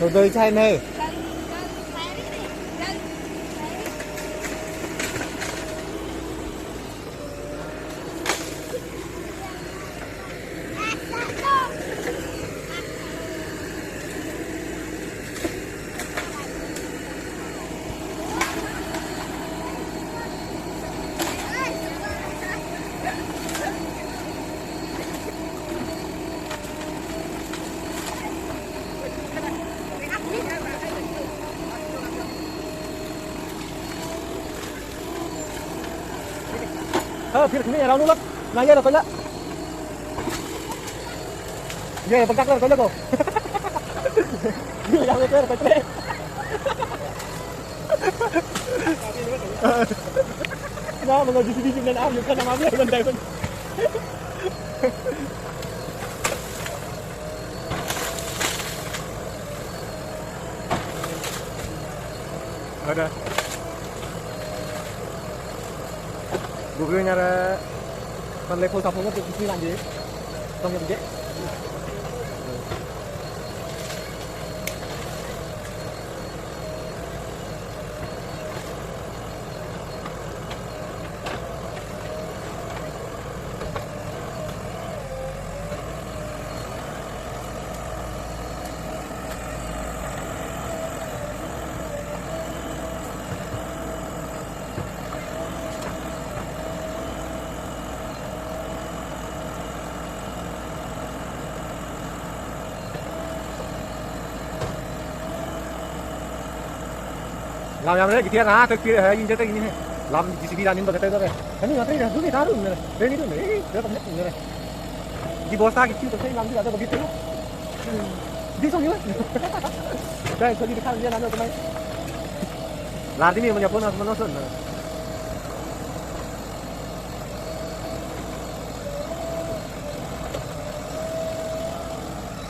Rồi tôi chạy này. Phía sini ya lalu lah. Nah ya lah tolak. Ya pegak lah tolak kok. Yang itu pecah. Nah menuju sini dengan am bukan nama dia bentai pun. Ada. Gue nyara con level sampungnya tuh sini lanjut, tongnya gede. Làm đấy kia à cái kia hay nhìn thấy như thế làm GCP ra những cái tới rồi cái này là cái này đá luôn này đây đi đấy cái không hết này đi boss cái chiêu tôi làm gì là tôi biết thế đi xong nữa đây tôi đi khai ra làm được cái làm cái gì mà nhập nó sơn rồi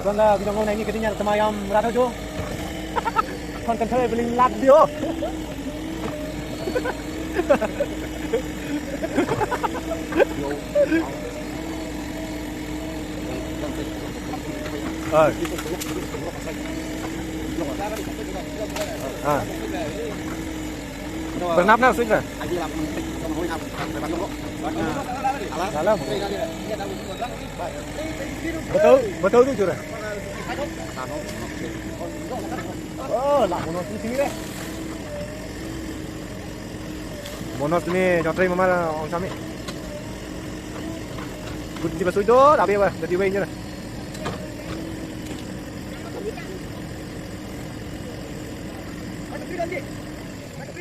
vâng video ngôn này như cái nhà tầm ayam ra thôi chú con cần thuê beli lát điêu Bernap nào xích rồi. Betul tu curah. Lah bonus di sini deh. Bonus ni jotri mama orang kami. Di basuh itu, tapi apa? Jadi wei je lah.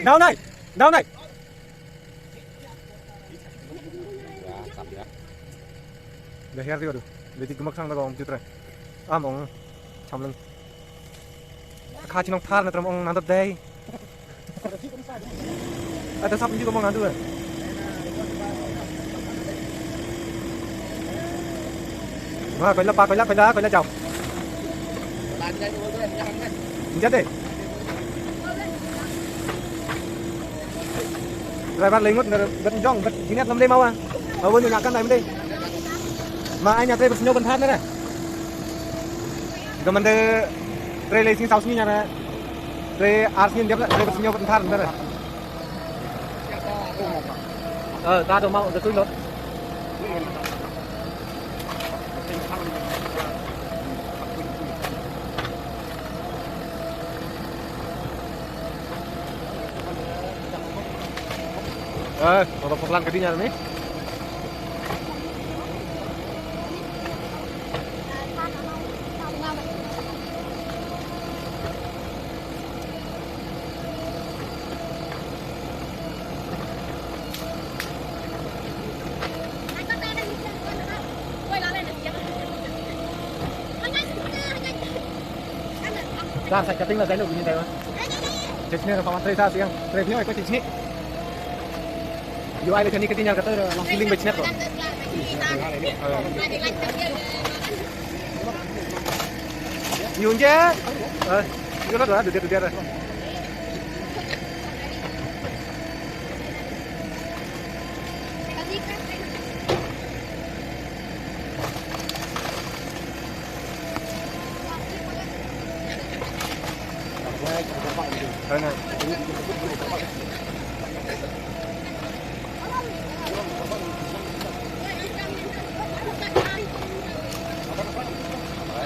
Down này, down này. Dah hiar tu. Jadi gemak sang tak orang citra. Mong camleng. Kacau nong thar nanti mong nanti day. Ada siapa juga mong nanti. Wah, coi lá chồng. Chết đi. Rồi bắt lên mất vật rong vật chỉ nét lắm đây mau à. Ở bên nhà căn này bên đây. Mà anh nhà đây vật nhau bần thát nữa này. Rồi mình đây đây lấy xin sau xin nhà này. Đây arsin đẹp lại đây vật nhau bần thát nữa này. Ta đồ mau được túi lớn. Kalau pelan kedinya nih. Làm sạch cái tinh là cái được như thế mà. Chết nên là phòng ăn ra siang. Tre phía ngoài có chết. Yo ai le ni ketinya kata lang feeling batch net to. Yun je. Yo lah dah dia dah.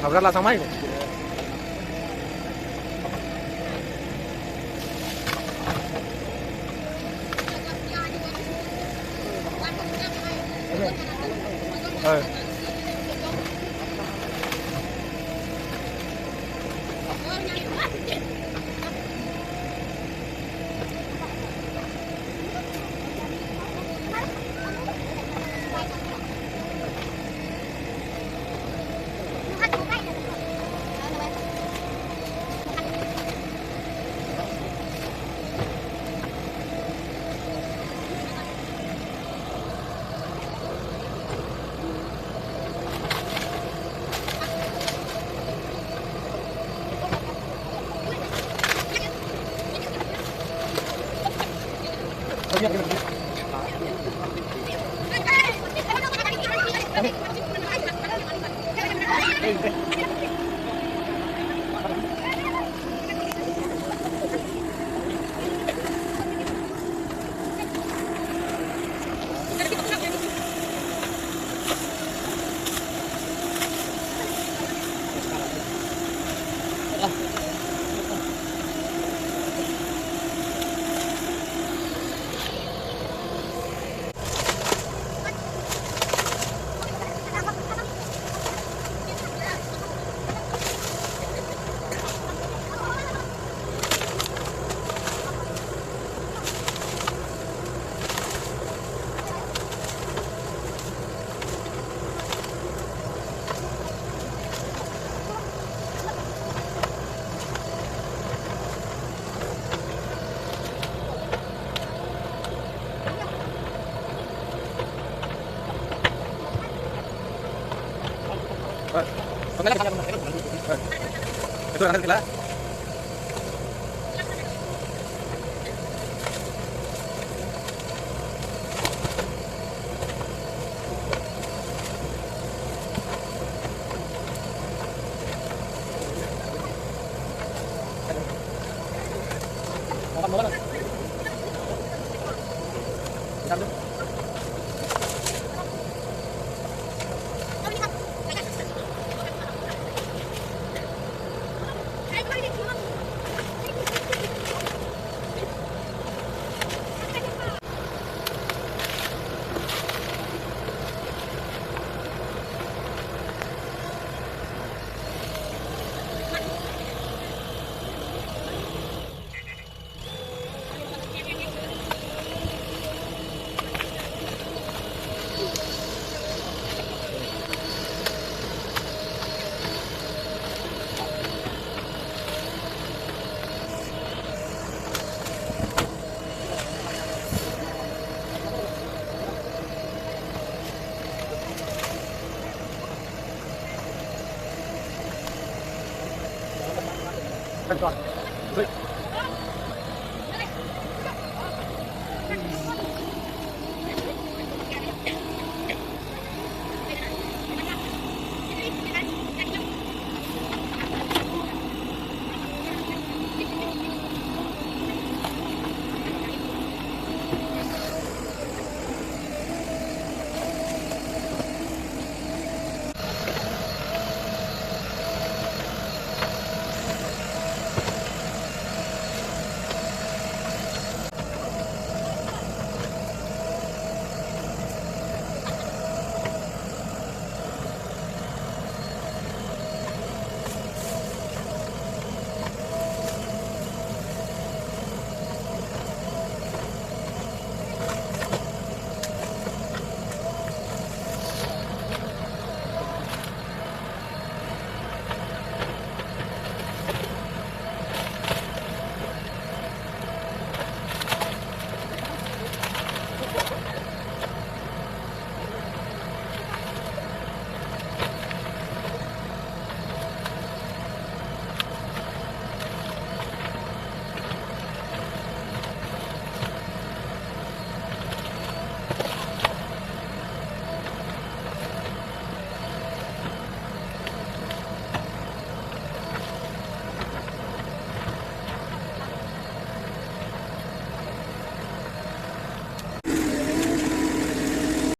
Học ra là xong mấy. Itu akan kita. Thank God.